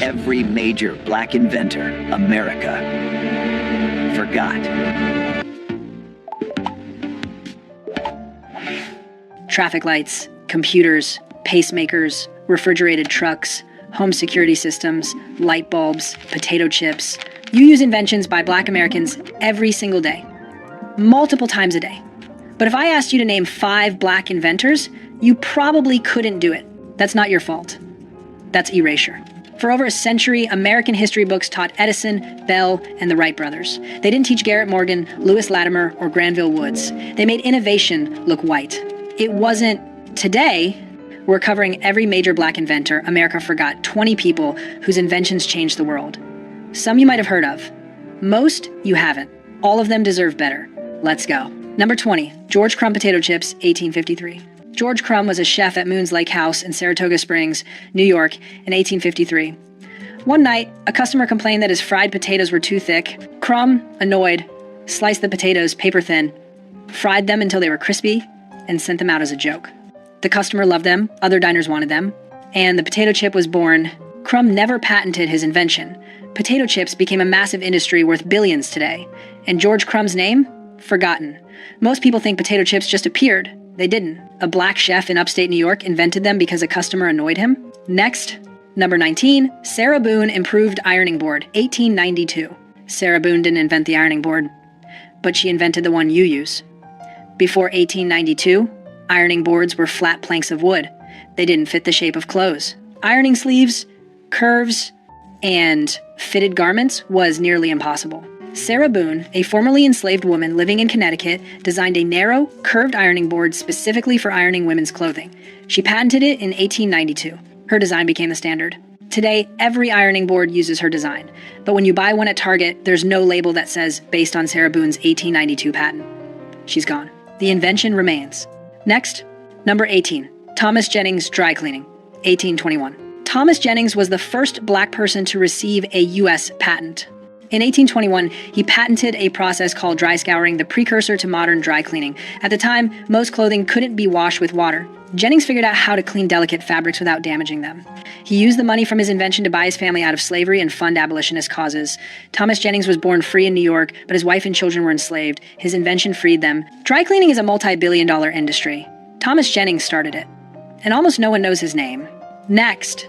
every major black inventor America forgot. Traffic lights, computers, pacemakers, refrigerated trucks, home security systems, light bulbs, potato chips. You use inventions by black Americans every single day, multiple times a day. But if I asked you to name 5 black inventors, you probably couldn't do it. That's not your fault. That's erasure. For over a century, American history books taught Edison, Bell, and the Wright brothers. They didn't teach Garrett Morgan, Lewis Latimer, or Granville Woods. They made innovation look white. It wasn't. Today, we're covering every major black inventor America forgot, 20 people whose inventions changed the world. Some you might have heard of. Most you haven't. All of them deserve better. Let's go. Number 20, George Crumb potato chips, 1853. George Crumb was a chef at Moon's Lake House in Saratoga Springs, New York, in 1853. One night, a customer complained that his fried potatoes were too thick. Crumb, annoyed, sliced the potatoes paper thin, fried them until they were crispy, and sent them out as a joke. The customer loved them, other diners wanted them, and the potato chip was born. Crumb never patented his invention. Potato chips became a massive industry worth billions today, and George Crumb's name? Forgotten. Most people think potato chips just appeared. They didn't. A black chef in upstate New York invented them because a customer annoyed him. Next, number 19, Sarah Boone improved ironing board, 1892. Sarah Boone didn't invent the ironing board, but she invented the one you use. Before 1892, ironing boards were flat planks of wood. They didn't fit the shape of clothes. Ironing sleeves, curves, and fitted garments was nearly impossible. Sarah Boone, a formerly enslaved woman living in Connecticut, designed a narrow, curved ironing board specifically for ironing women's clothing. She patented it in 1892. Her design became the standard. Today, every ironing board uses her design. But when you buy one at Target, there's no label that says, based on Sarah Boone's 1892 patent. She's gone. The invention remains. Next, number 18, Thomas Jennings dry cleaning, 1821. Thomas Jennings was the first black person to receive a U.S. patent. In 1821, he patented a process called dry scouring, the precursor to modern dry cleaning. At the time, most clothing couldn't be washed with water. Jennings figured out how to clean delicate fabrics without damaging them. He used the money from his invention to buy his family out of slavery and fund abolitionist causes. Thomas Jennings was born free in New York, but his wife and children were enslaved. His invention freed them. Dry cleaning is a multi-billion-dollar industry. Thomas Jennings started it, and almost no one knows his name. Next,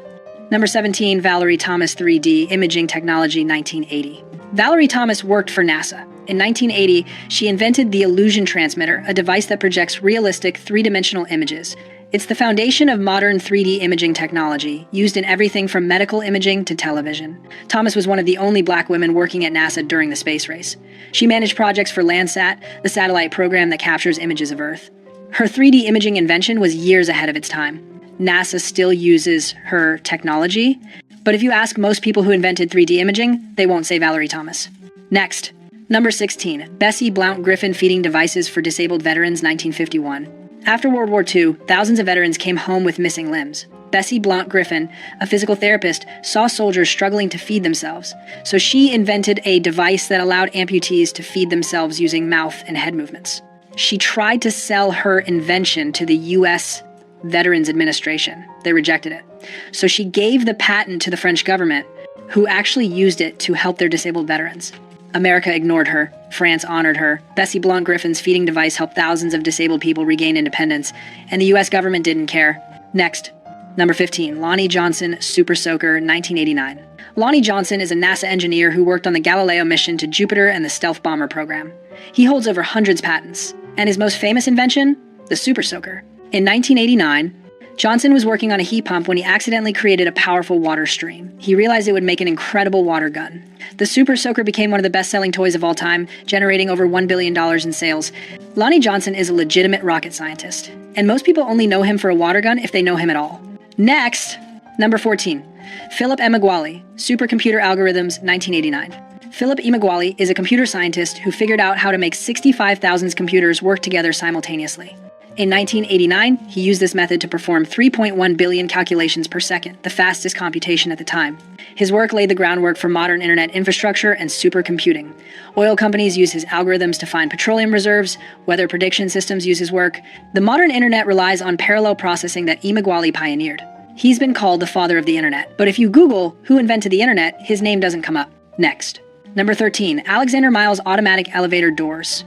number 17, Valerie Thomas 3D Imaging Technology, 1980. Valerie Thomas worked for NASA. In 1980, she invented the illusion transmitter, a device that projects realistic three-dimensional images. It's the foundation of modern 3D imaging technology, used in everything from medical imaging to television. Thomas was one of the only black women working at NASA during the space race. She managed projects for Landsat, the satellite program that captures images of Earth. Her 3D imaging invention was years ahead of its time. NASA still uses her technology, but if you ask most people who invented 3D imaging, they won't say Valerie Thomas. Next, number 16, Bessie Blount Griffin feeding devices for disabled veterans, 1951. After World War II, thousands of veterans came home with missing limbs. Bessie Blount Griffin, a physical therapist, saw soldiers struggling to feed themselves, so she invented a device that allowed amputees to feed themselves using mouth and head movements. She tried to sell her invention to the U.S. Veterans Administration. They rejected it. So she gave the patent to the French government, who actually used it to help their disabled veterans. America ignored her. France honored her. Bessie Blount Griffin's feeding device helped thousands of disabled people regain independence, and the U.S. government didn't care. Next, number 15, Lonnie Johnson Super Soaker, 1989. Lonnie Johnson is a NASA engineer who worked on the Galileo mission to Jupiter and the Stealth Bomber program. He holds over hundreds of patents, and his most famous invention? The Super Soaker. In 1989, Johnson was working on a heat pump when he accidentally created a powerful water stream. He realized it would make an incredible water gun. The Super Soaker became one of the best-selling toys of all time, generating over $1 billion in sales. Lonnie Johnson is a legitimate rocket scientist, and most people only know him for a water gun if they know him at all. Next, number 14, Philip Emeagwali, Supercomputer Algorithms, 1989. Philip Emeagwali is a computer scientist who figured out how to make 65,000 computers work together simultaneously. In 1989, he used this method to perform 3.1 billion calculations per second, the fastest computation at the time. His work laid the groundwork for modern internet infrastructure and supercomputing. Oil companies use his algorithms to find petroleum reserves, weather prediction systems use his work. The modern internet relies on parallel processing that Emeagwali pioneered. He's been called the father of the internet, but if you Google who invented the internet, his name doesn't come up. Next. Number 13, Alexander Miles automatic elevator doors.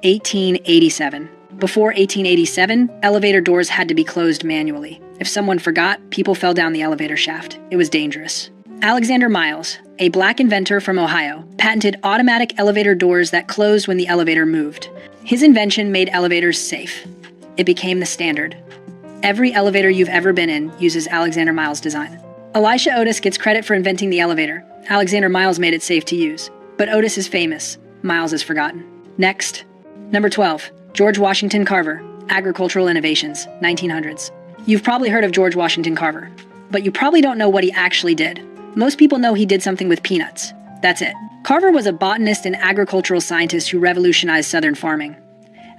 1887. Before 1887, elevator doors had to be closed manually. If someone forgot, people fell down the elevator shaft. It was dangerous. Alexander Miles, a black inventor from Ohio, patented automatic elevator doors that closed when the elevator moved. His invention made elevators safe. It became the standard. Every elevator you've ever been in uses Alexander Miles' design. Elisha Otis gets credit for inventing the elevator. Alexander Miles made it safe to use. But Otis is famous. Miles is forgotten. Next. Number 12. George Washington Carver. Agricultural Innovations, 1900s. You've probably heard of George Washington Carver, but you probably don't know what he actually did. Most people know he did something with peanuts. That's it. Carver was a botanist and agricultural scientist who revolutionized Southern farming.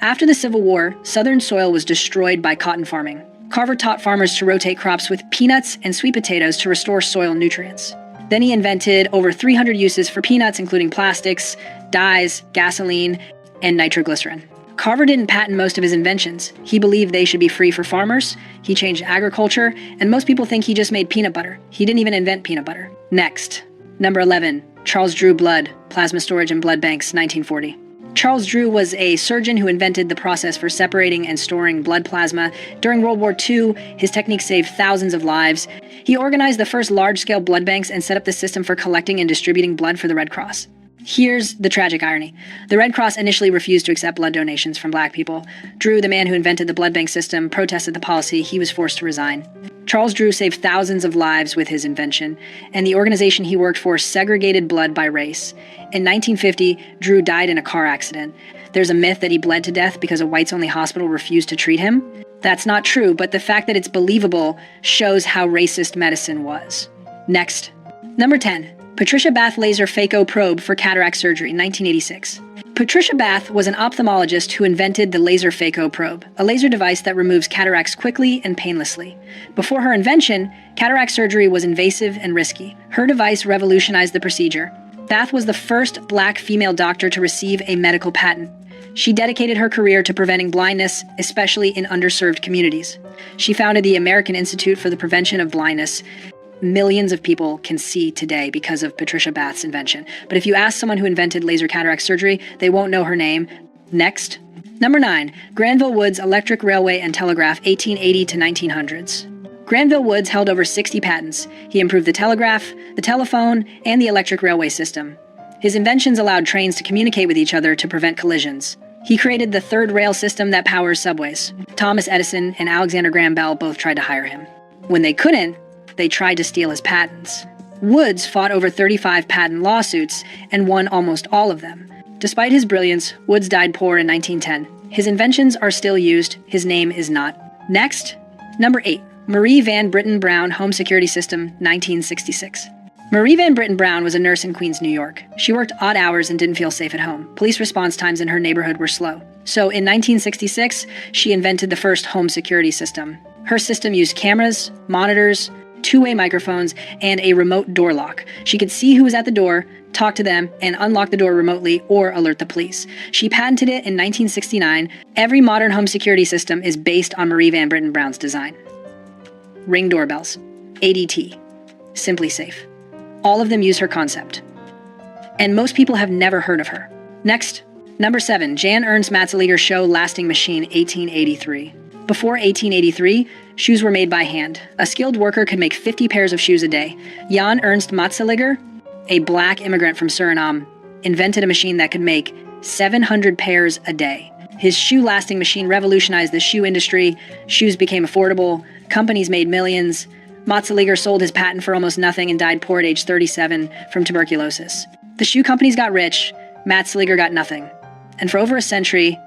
After the Civil War, Southern soil was destroyed by cotton farming. Carver taught farmers to rotate crops with peanuts and sweet potatoes to restore soil nutrients. Then he invented over 300 uses for peanuts, including plastics, dyes, gasoline, and nitroglycerin. Carver didn't patent most of his inventions. He believed they should be free for farmers, he changed agriculture, and most people think he just made peanut butter. He didn't even invent peanut butter. Next. Number 11. Charles Drew blood, plasma storage and blood banks, 1940. Charles Drew was a surgeon who invented the process for separating and storing blood plasma. During World War II, his technique saved thousands of lives. He organized the first large-scale blood banks and set up the system for collecting and distributing blood for the Red Cross. Here's the tragic irony. The Red Cross initially refused to accept blood donations from black people. Drew, the man who invented the blood bank system, protested the policy. He was forced to resign. Charles Drew saved thousands of lives with his invention, and the organization he worked for segregated blood by race. In 1950, Drew died in a car accident. There's a myth that he bled to death because a whites-only hospital refused to treat him. That's not true, but the fact that it's believable shows how racist medicine was. Next. Number 10. Patricia Bath laser phaco probe for cataract surgery, 1986. Patricia Bath was an ophthalmologist who invented the laser phaco probe, a laser device that removes cataracts quickly and painlessly. Before her invention, cataract surgery was invasive and risky. Her device revolutionized the procedure. Bath was the first black female doctor to receive a medical patent. She dedicated her career to preventing blindness, especially in underserved communities. She founded the American Institute for the Prevention of Blindness. Millions of people can see today because of Patricia Bath's invention. But if you ask someone who invented laser cataract surgery, they won't know her name. Next. Number 9. Granville Woods Electric Railway and Telegraph, 1880 to 1900s. Granville Woods held over 60 patents. He improved the telegraph, the telephone, and the electric railway system. His inventions allowed trains to communicate with each other to prevent collisions. He created the third rail system that powers subways. Thomas Edison and Alexander Graham Bell both tried to hire him. When they couldn't, they tried to steal his patents. Woods fought over 35 patent lawsuits and won almost all of them. Despite his brilliance, Woods died poor in 1910. His inventions are still used, his name is not. Next. Number 8. Marie Van Britten Brown Home Security System, 1966. Marie Van Britten Brown was a nurse in Queens, New York. She worked odd hours and didn't feel safe at home. Police response times in her neighborhood were slow. So in 1966, she invented the first home security system. Her system used cameras, monitors, two-way microphones, and a remote door lock. She could see who was at the door, talk to them, and unlock the door remotely or alert the police. She patented it in 1969. Every modern home security system is based on Marie Van Britten Brown's design. Ring doorbells. ADT. Simply Safe. All of them use her concept. And most people have never heard of her. Next. Number 7. Jan Ernst Matzeliger Show Lasting Machine, 1883. Before 1883, shoes were made by hand. A skilled worker could make 50 pairs of shoes a day. Jan Ernst Matzeliger, a black immigrant from Suriname, invented a machine that could make 700 pairs a day. His shoe-lasting machine revolutionized the shoe industry. Shoes became affordable. Companies made millions. Matzeliger sold his patent for almost nothing and died poor at age 37 from tuberculosis. The shoe companies got rich. Matzeliger got nothing. And for over a century,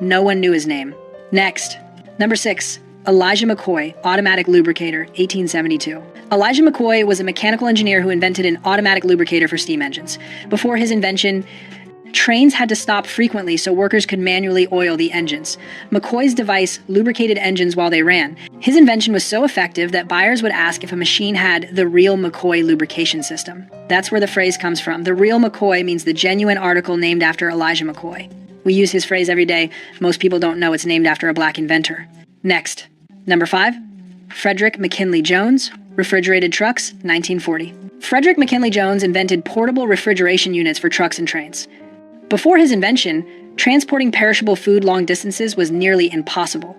no one knew his name. Next. Number 6. Elijah McCoy, automatic lubricator, 1872. Elijah McCoy was a mechanical engineer who invented an automatic lubricator for steam engines. Before his invention, trains had to stop frequently so workers could manually oil the engines. McCoy's device lubricated engines while they ran. His invention was so effective that buyers would ask if a machine had the real McCoy lubrication system. That's where the phrase comes from. The real McCoy means the genuine article named after Elijah McCoy. We use his phrase every day. Most people don't know it's named after a black inventor. Next. Number 5. Frederick McKinley Jones, refrigerated trucks, 1940. Frederick McKinley Jones invented portable refrigeration units for trucks and trains. Before his invention, transporting perishable food long distances was nearly impossible.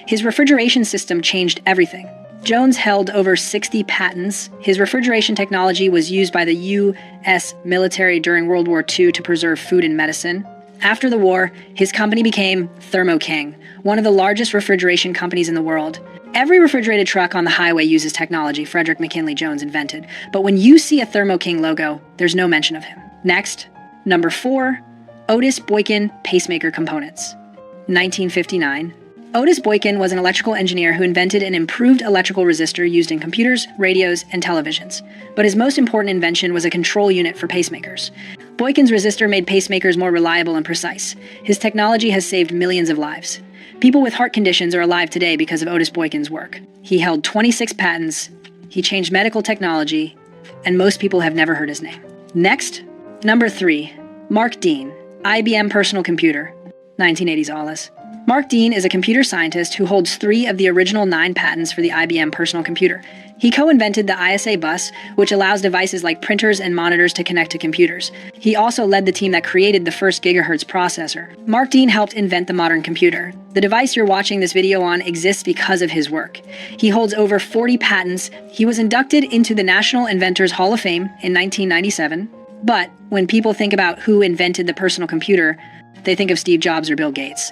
His refrigeration system changed everything. Jones held over 60 patents. His refrigeration technology was used by the U.S. military during World War II to preserve food and medicine. After the war, his company became Thermo King, one of the largest refrigeration companies in the world. Every refrigerated truck on the highway uses technology Frederick McKinley Jones invented, but when you see a Thermo King logo, there's no mention of him. Next, number 4, Otis Boykin pacemaker components. 1959. Otis Boykin was an electrical engineer who invented an improved electrical resistor used in computers, radios, and televisions. But his most important invention was a control unit for pacemakers. Boykin's resistor made pacemakers more reliable and precise. His technology has saved millions of lives. People with heart conditions are alive today because of Otis Boykin's work. He held 26 patents, he changed medical technology, and most people have never heard his name. Next, number 3, Mark Dean, IBM personal computer, 1980s Alice. Mark Dean is a computer scientist who holds 3 of the original 9 patents for the IBM personal computer. He co-invented the ISA bus, which allows devices like printers and monitors to connect to computers. He also led the team that created the first gigahertz processor. Mark Dean helped invent the modern computer. The device you're watching this video on exists because of his work. He holds over 40 patents. He was inducted into the National Inventors Hall of Fame in 1997. But when people think about who invented the personal computer, they think of Steve Jobs or Bill Gates.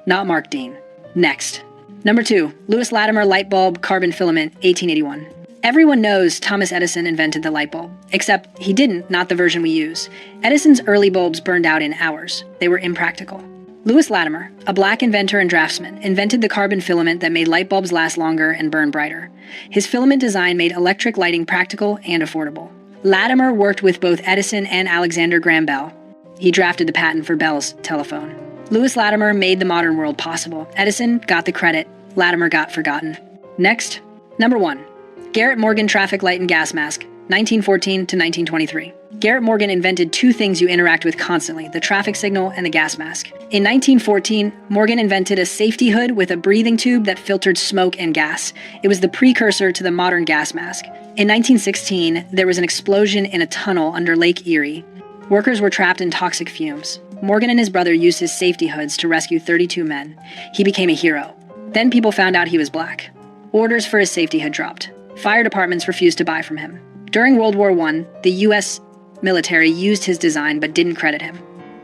Not Mark Dean. Next. Number 2, Lewis Latimer light bulb carbon filament, 1881. Everyone knows Thomas Edison invented the light bulb, except he didn't, not the version we use. Edison's early bulbs burned out in hours. They were impractical. Lewis Latimer, a black inventor and draftsman, invented the carbon filament that made light bulbs last longer and burn brighter. His filament design made electric lighting practical and affordable. Latimer worked with both Edison and Alexander Graham Bell. He drafted the patent for Bell's telephone. Lewis Latimer made the modern world possible. Edison got the credit. Latimer got forgotten. Next, number 1, Garrett Morgan traffic light and gas mask, 1914 to 1923. Garrett Morgan invented 2 things you interact with constantly, the traffic signal and the gas mask. In 1914, Morgan invented a safety hood with a breathing tube that filtered smoke and gas. It was the precursor to the modern gas mask. In 1916, there was an explosion in a tunnel under Lake Erie. Workers were trapped in toxic fumes. Morgan and his brother used his safety hoods to rescue 32 men. He became a hero. Then people found out he was black. Orders for his safety hood dropped. Fire departments refused to buy from him. During World War I, the U.S. military used his design but didn't credit him.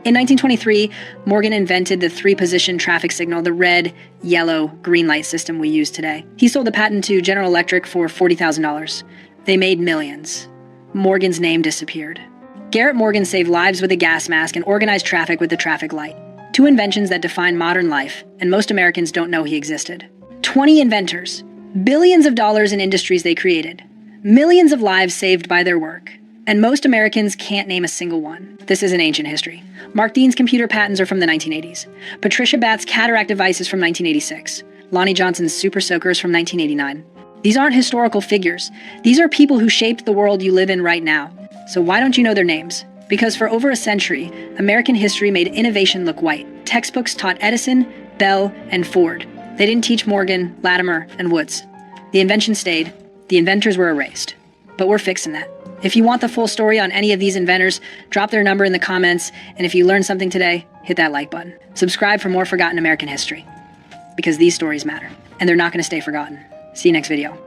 In 1923, Morgan invented the 3-position traffic signal, the red, yellow, green light system we use today. He sold the patent to General Electric for $40,000. They made millions. Morgan's name disappeared. Garrett Morgan saved lives with a gas mask and organized traffic with the traffic light. 2 inventions that define modern life, and most Americans don't know he existed. 20 inventors, billions of dollars in industries they created, millions of lives saved by their work, and most Americans can't name a single one. This is an ancient history. Mark Dean's computer patents are from the 1980s. Patricia Bath's cataract device is from 1986. Lonnie Johnson's super soaker is from 1989. These aren't historical figures. These are people who shaped the world you live in right now. So why don't you know their names? Because for over a century, American history made innovation look white. Textbooks taught Edison, Bell, and Ford. They didn't teach Morgan, Latimer, and Woods. The invention stayed. The inventors were erased. But we're fixing that. If you want the full story on any of these inventors, drop their number in the comments, and if you learned something today, hit that like button. Subscribe for more forgotten American history. Because these stories matter, and they're not going to stay forgotten. See you next video.